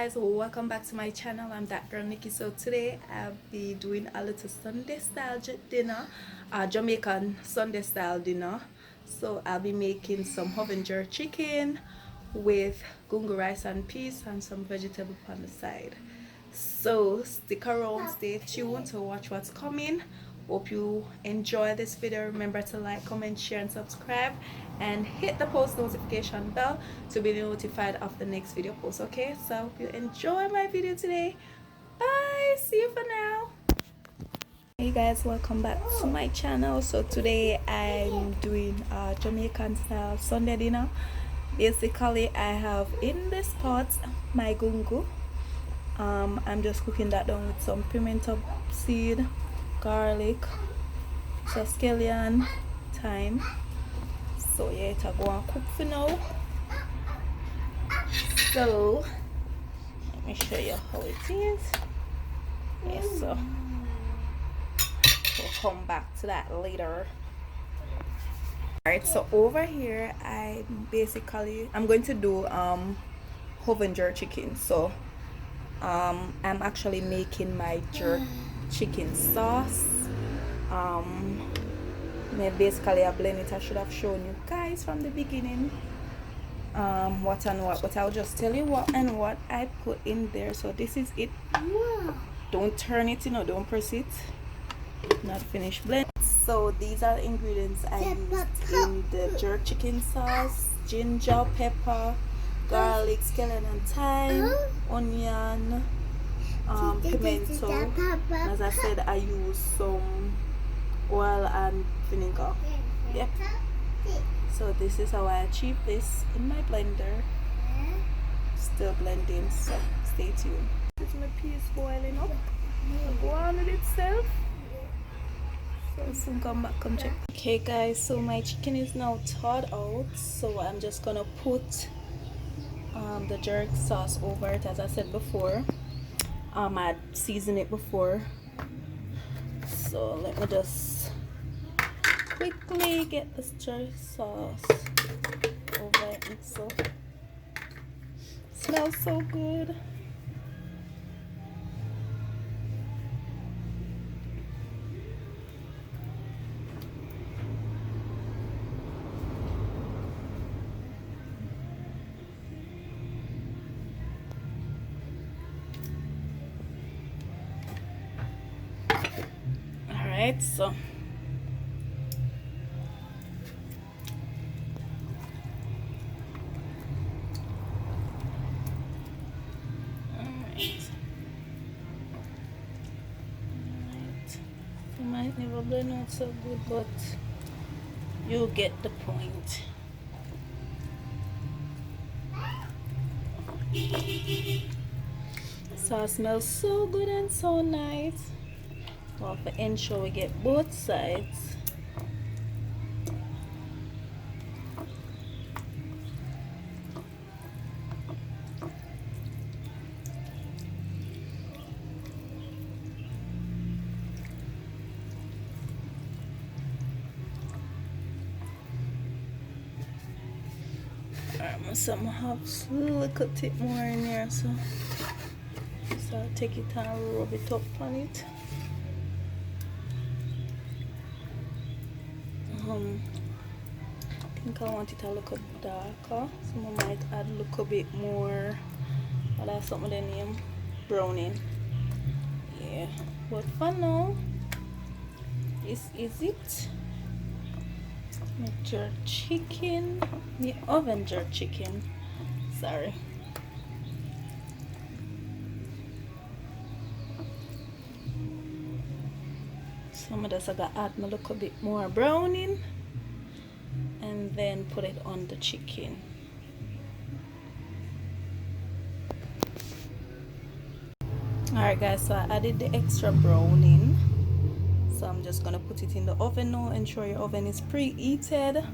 guys, welcome back to my channel. I'm that girl Nikki. So today I'll be doing a little Sunday style dinner, Jamaican Sunday style dinner. So I'll be making some oven jerk chicken with gungo rice and peas and some vegetable on the side. So stick around, stay tuned to watch what's coming. Hope you enjoy this video. Remember to like, comment, share and subscribe, and hit the post notification bell to be notified of the next video post. Okay, so I hope you enjoy my video today. Bye, see you for now. Hey guys, welcome back to my channel. So today I'm doing a Jamaican style Sunday dinner. Basically I have in this pot my gungo. I'm just cooking that down with some pimento seed, garlic, scallion, thyme. So yeah, it'll go and cook for now. So let me show you how it is. Yeah, so we'll come back to that later. Alright, so over here I'm going to do oven jerk chicken. So I'm actually making my jerk chicken sauce. Basically I blend it. I should have shown you guys from the beginning what and what, but I'll just tell you what and what I put in there. So this is it. Don't turn it, don't press it. Not finished blend. So these are the ingredients I used in the jerk chicken sauce: ginger, pepper, garlic, scallion and thyme, onion, pimento. As I said, I use some oil and vinegar. Yep. So this is how I achieve this in my blender. Still blending, so stay tuned. This is my peas boiling up. It'll go on with itself. So soon come back, come check. Okay guys, so my chicken is now thawed out. So I'm just gonna put the jerk sauce over it. As I said before, I seasoned it before. So let me just quickly get this jerk sauce over it. So smells so good. Alright, so you might never blend out so good, but you get the point. So it smells so good and so nice. Well, for ensure we get both sides. Alright, some have a little bit more in here, so I'll take it and rub it up on it. I think I want it a little darker, so I might add a little bit more. I'll have something with the name browning. Yeah, but for now, this is it. My jerk chicken, the oven jerk chicken. Sorry. So I just gotta add a little bit more browning and then put it on the chicken. Alright guys, so I added the extra browning. So I'm just gonna put it in the oven now. Ensure your oven is preheated,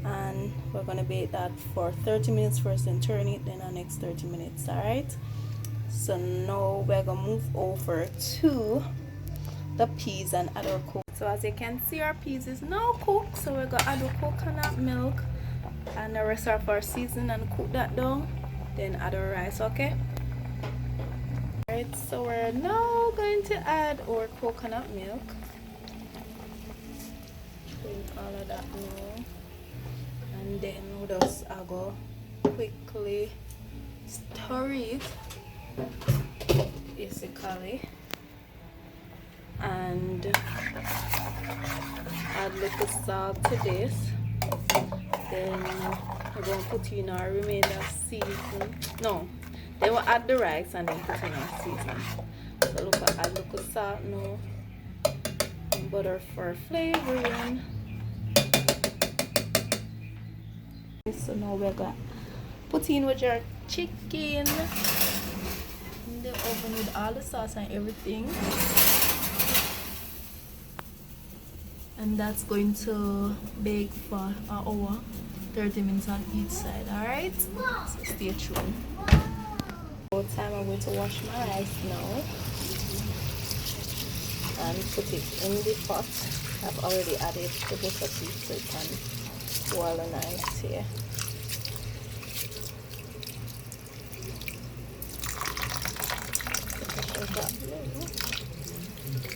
and we're gonna bake that for 30 minutes first, then turn it, then the next 30 minutes. Alright, so now we're gonna move over to the peas and add our cook. So as you can see, our peas is now cooked, so we're gonna add our coconut milk and the rest of our season and cook that down, then add our rice. Okay, Alright, so we're now going to add our coconut milk. Bring all of that now. And then we'll just go quickly stir it, basically. And add little salt to this. Then we're going to put in our remainder season. No, then we'll add the rice and then put in our season. So look, I add little salt now, and butter for flavoring. So now we're going to put in with your chicken in the oven with all the sauce and everything. And that's going to bake for an hour, 30 minutes on each side. Alright? So stay tuned. All time I'm going to wash my rice now and put it in the pot. I've already added the butter piece so it can boil nice here.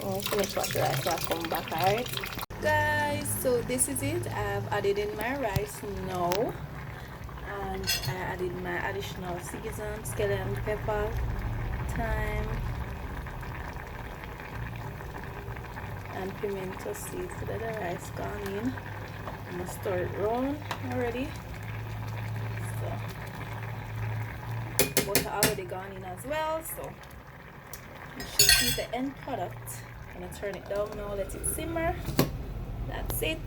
I'll finish wash the rice so I come back, alright? Guys, so this is it. I've added in my rice now, and I added my additional season, scallion pepper, thyme, and pimento seeds. So that the rice gone in. I'm gonna stir it round already. So butter already gone in as well. So you should see the end product. I'm gonna turn it down now, let it simmer. That's it.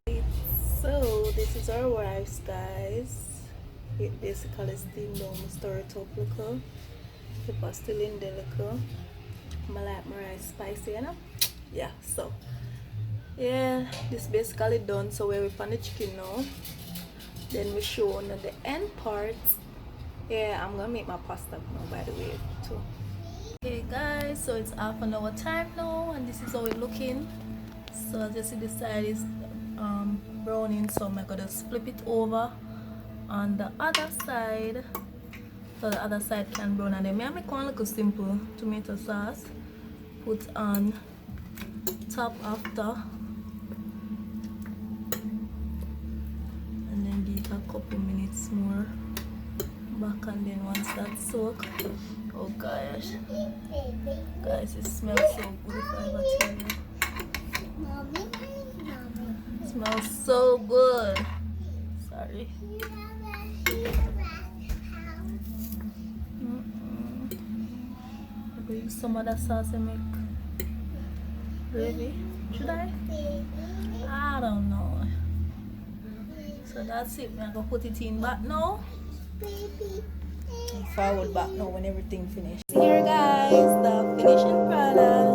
So this is our rice, guys. It basically steamed down. Stir it up little. Pepper still in there little. I like my rice spicy, you know? Yeah, so yeah, this basically done. So we're on the chicken now. Then we show on the end part. Yeah, I'm gonna make my pasta now, by the way, too. Okay guys, so it's half an hour time now, and this is how it's looking. So as you see, the side is browning, so I'm gonna flip it over on the other side so the other side can brown. And then I make one little simple tomato sauce, put on top after, and then give a couple minutes more back, and then once that's soaked, oh gosh guys, it smells so good if I ever tell you. It smells so good. Sorry. I'll use some of that sauce and make gravy. Should I? I don't know. So that's it. I'm gonna put it in back now. And forward back now when everything finished. Here guys, the finishing product.